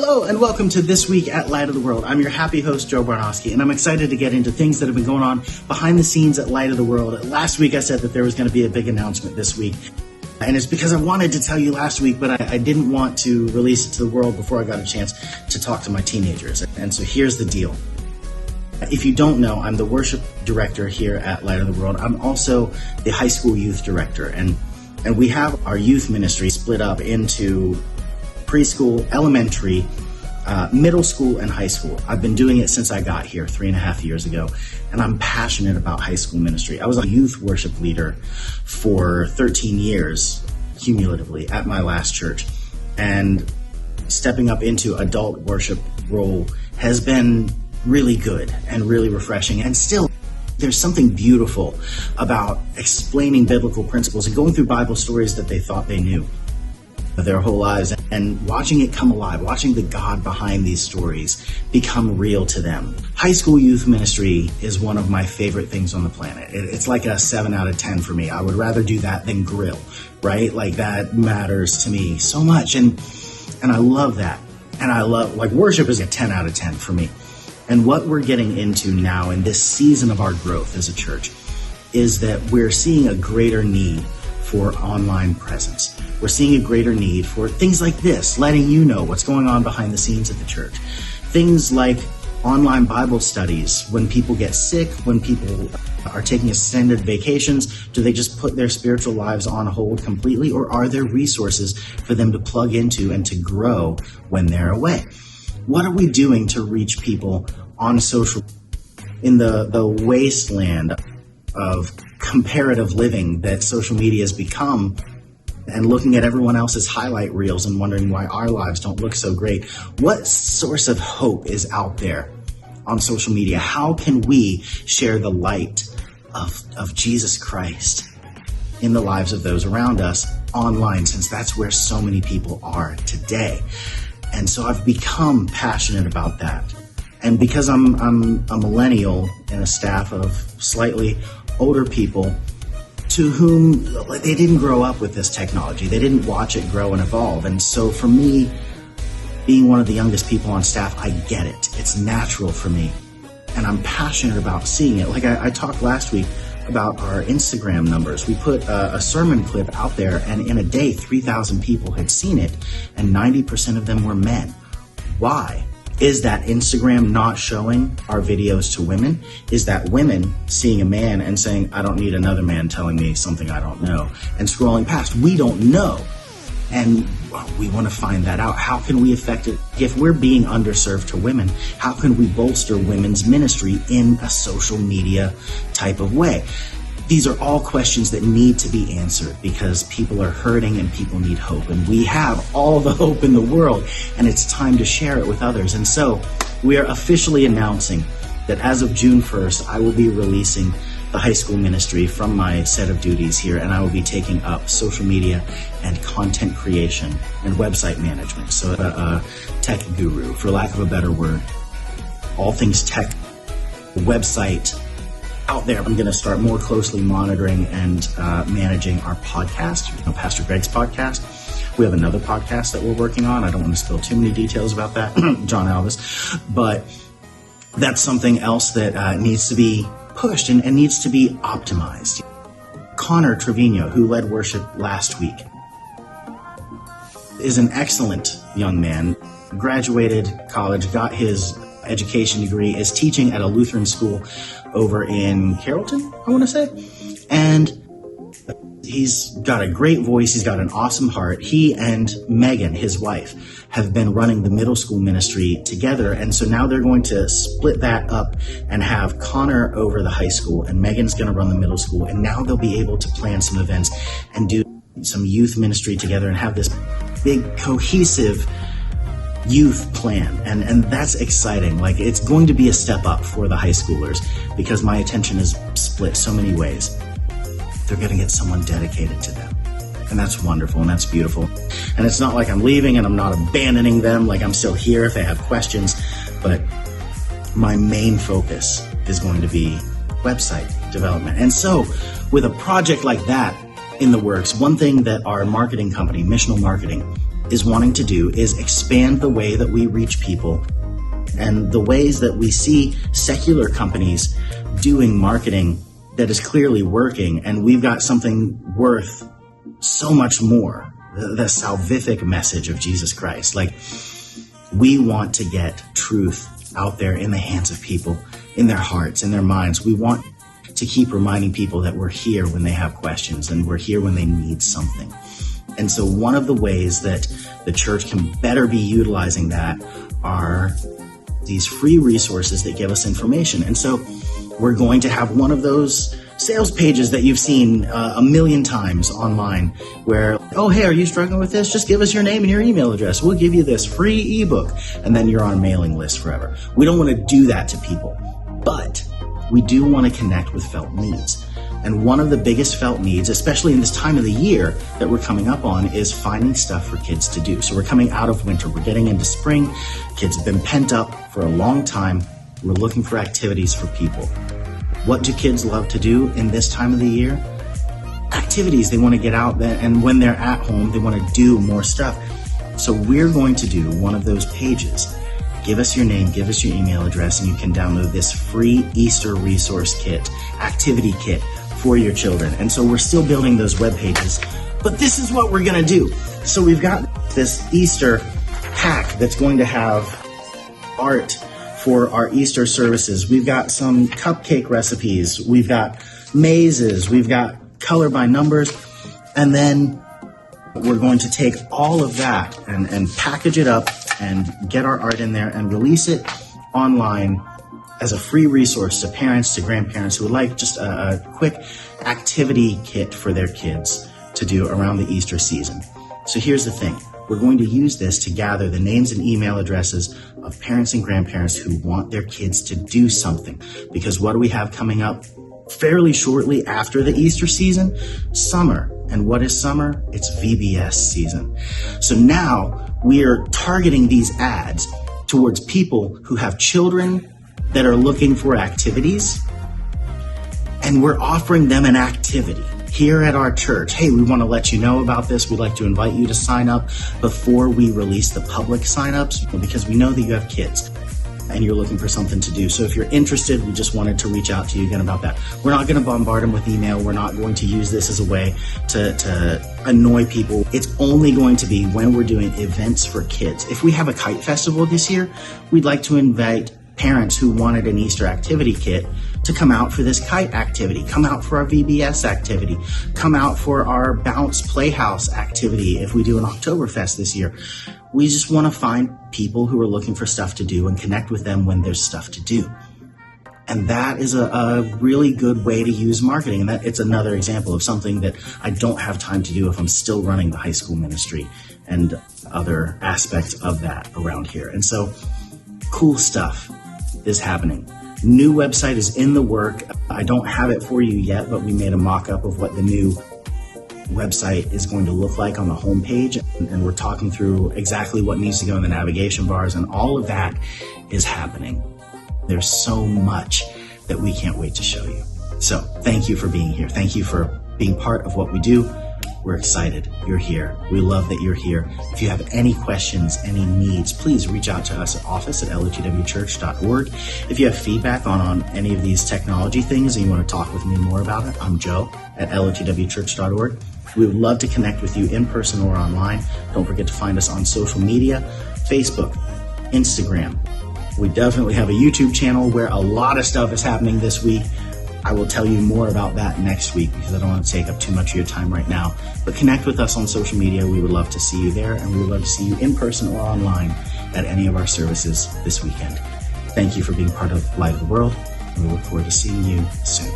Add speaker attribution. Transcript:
Speaker 1: Hello and welcome to This Week at Light of the World. I'm your happy host, Joe Barnowski, and I'm excited to get into things that have been going on behind the scenes at Light of the World. Last week I said that there was going to be a big announcement this week, and it's because I wanted to tell you last week, but I didn't want to release it to the world before I got a chance to talk to my teenagers. And so here's the deal. If you don't know, I'm the worship director here at Light of the World. I'm also the high school youth director, and we have our youth ministry split up into preschool, elementary, middle school, and high school. I've been doing it since I got here 3.5 years ago, and I'm passionate about high school ministry. I was a youth worship leader for 13 years cumulatively at my last church, and stepping up into adult worship role has been really good and really refreshing. And still, there's something beautiful about explaining biblical principles and going through Bible stories that they thought they knew their whole lives, and watching it come alive, watching the God behind these stories become real to them. High school youth ministry is one of my favorite things on the planet. It's like a 7 out of 10 for me. I would rather do that than grill, right? Like, that matters to me so much, and I love that. And I love, like, worship is a 10 out of 10 for me. And what we're getting into now in this season of our growth as a church is that we're seeing a greater need for online presence. We're seeing a greater need for things like this, letting you know what's going on behind the scenes at the church. Things like online Bible studies. When people get sick, when people are taking extended vacations, do they just put their spiritual lives on hold completely, or are there resources for them to plug into and to grow when they're away? What are we doing to reach people on social, in the wasteland of comparative living that social media has become, and looking at everyone else's highlight reels and wondering why our lives don't look so great? What source of hope is out there on social media? How can we share the light of Jesus Christ in the lives of those around us online, since that's where so many people are today? And so I've become passionate about that. And because I'm a millennial in a staff of slightly older people to whom they didn't grow up with this technology. They didn't watch it grow and evolve. And so for me, being one of the youngest people on staff, I get it. It's natural for me. And I'm passionate about seeing it. Like I talked last week about our Instagram numbers. We put a sermon clip out there, and in a day, 3,000 people had seen it, and 90% of them were men. Why? Is that Instagram not showing our videos to women? Is that women seeing a man and saying, I don't need another man telling me something I don't know, and scrolling past? We don't know. And we want to find that out. How can we affect it? If we're being underserved to women, how can we bolster women's ministry in a social media type of way? These are all questions that need to be answered, because people are hurting and people need hope. And we have all the hope in the world, and it's time to share it with others. And so we are officially announcing that as of June 1st, I will be releasing the high school ministry from my set of duties here, and I will be taking up social media and content creation and website management. So a tech guru, for lack of a better word, all things tech, website, out there. I'm going to start more closely monitoring and managing our podcast, Pastor Greg's podcast. We have another podcast that we're working on. I don't want to spill too many details about that, John Alvis, but that's something else that needs to be pushed and needs to be optimized. Connor Trevino, who led worship last week, is an excellent young man, graduated college, got his education degree, is teaching at a Lutheran school over in Carrollton, I want to say. And he's got a great voice. He's got an awesome heart. He and Megan, his wife, have been running the middle school ministry together. And so now they're going to split that up and have Connor over the high school, and Megan's going to run the middle school. And now they'll be able to plan some events and do some youth ministry together and have this big cohesive youth plan, and that's exciting. Like, it's going to be a step up for the high schoolers, because my attention is split so many ways. They're going to get someone dedicated to them, and that's wonderful, and that's beautiful. And it's not like I'm leaving and I'm not abandoning them. Like, I'm still here if they have questions, but my main focus is going to be website development. And so with a project like that in the works, one thing that our marketing company, Missional Marketing, is wanting to do is expand the way that we reach people and the ways that we see secular companies doing marketing that is clearly working. And we've got something worth so much more, the salvific message of Jesus Christ. Like, we want to get truth out there in the hands of people, in their hearts, in their minds. We want to keep reminding people that we're here when they have questions and we're here when they need something. And so one of the ways that the church can better be utilizing that are these free resources that give us information. And so we're going to have one of those sales pages that you've seen a million times online where, oh, hey, are you struggling with this? Just give us your name and your email address. We'll give you this free ebook. And then you're on a mailing list forever. We don't want to do that to people, but we do want to connect with felt needs. And one of the biggest felt needs, especially in this time of the year that we're coming up on, is finding stuff for kids to do. So we're coming out of winter. We're getting into spring. Kids have been pent up for a long time. We're looking for activities for people. What do kids love to do in this time of the year? Activities. They want to get out there, and when they're at home, they want to do more stuff. So we're going to do one of those pages. Give us your name, give us your email address, and you can download this free Easter resource kit, activity kit for your children. And so we're still building those web pages, but this is what we're going to do. So we've got this Easter pack that's going to have art for our Easter services. We've got some cupcake recipes. We've got mazes. We've got color by numbers. And then we're going to take all of that and package it up and get our art in there and release it online as a free resource to parents, to grandparents who would like just a quick activity kit for their kids to do around the Easter season. So here's the thing. We're going to use this to gather the names and email addresses of parents and grandparents who want their kids to do something. Because what do we have coming up fairly shortly after the Easter season? Summer. And what is summer? It's VBS season. So now we are targeting these ads towards people who have children that are looking for activities, and we're offering them an activity here at our church. Hey, we want to let you know about this. We'd like to invite you to sign up before we release the public signups, because we know that you have kids and you're looking for something to do. So if you're interested, we just wanted to reach out to you again about that. We're not going to bombard them with email. We're not going to use this as a way to annoy people. It's only going to be when we're doing events for kids. If we have a kite festival this year, we'd like to invite parents who wanted an Easter activity kit to come out for this kite activity, come out for our VBS activity, come out for our Bounce Playhouse activity if we do an Oktoberfest this year. We just want to find people who are looking for stuff to do and connect with them when there's stuff to do. And that is a really good way to use marketing. And that it's another example of something that I don't have time to do if I'm still running the high school ministry and other aspects of that around here. And so cool stuff is happening. New website is in the work. I don't have it for you yet, but we made a mock-up of what the new website is going to look like on the homepage. And we're talking through exactly what needs to go in the navigation bars, and all of that is happening. There's so much that we can't wait to show you. So thank you for being here. Thank you for being part of what we do. We're excited you're here. We love that you're here. If you have any questions, any needs, please reach out to us at office@lotwchurch.org. If you have feedback on any of these technology things and you want to talk with me more about it, I'm Joe at lotwchurch.org. We would love to connect with you in person or online. Don't forget to find us on social media, Facebook, Instagram. We definitely have a YouTube channel where a lot of stuff is happening this week. I will tell you more about that next week because I don't want to take up too much of your time right now. But connect with us on social media. We would love to see you there, and we would love to see you in person or online at any of our services this weekend. Thank you for being part of Light of the World, and we look forward to seeing you soon.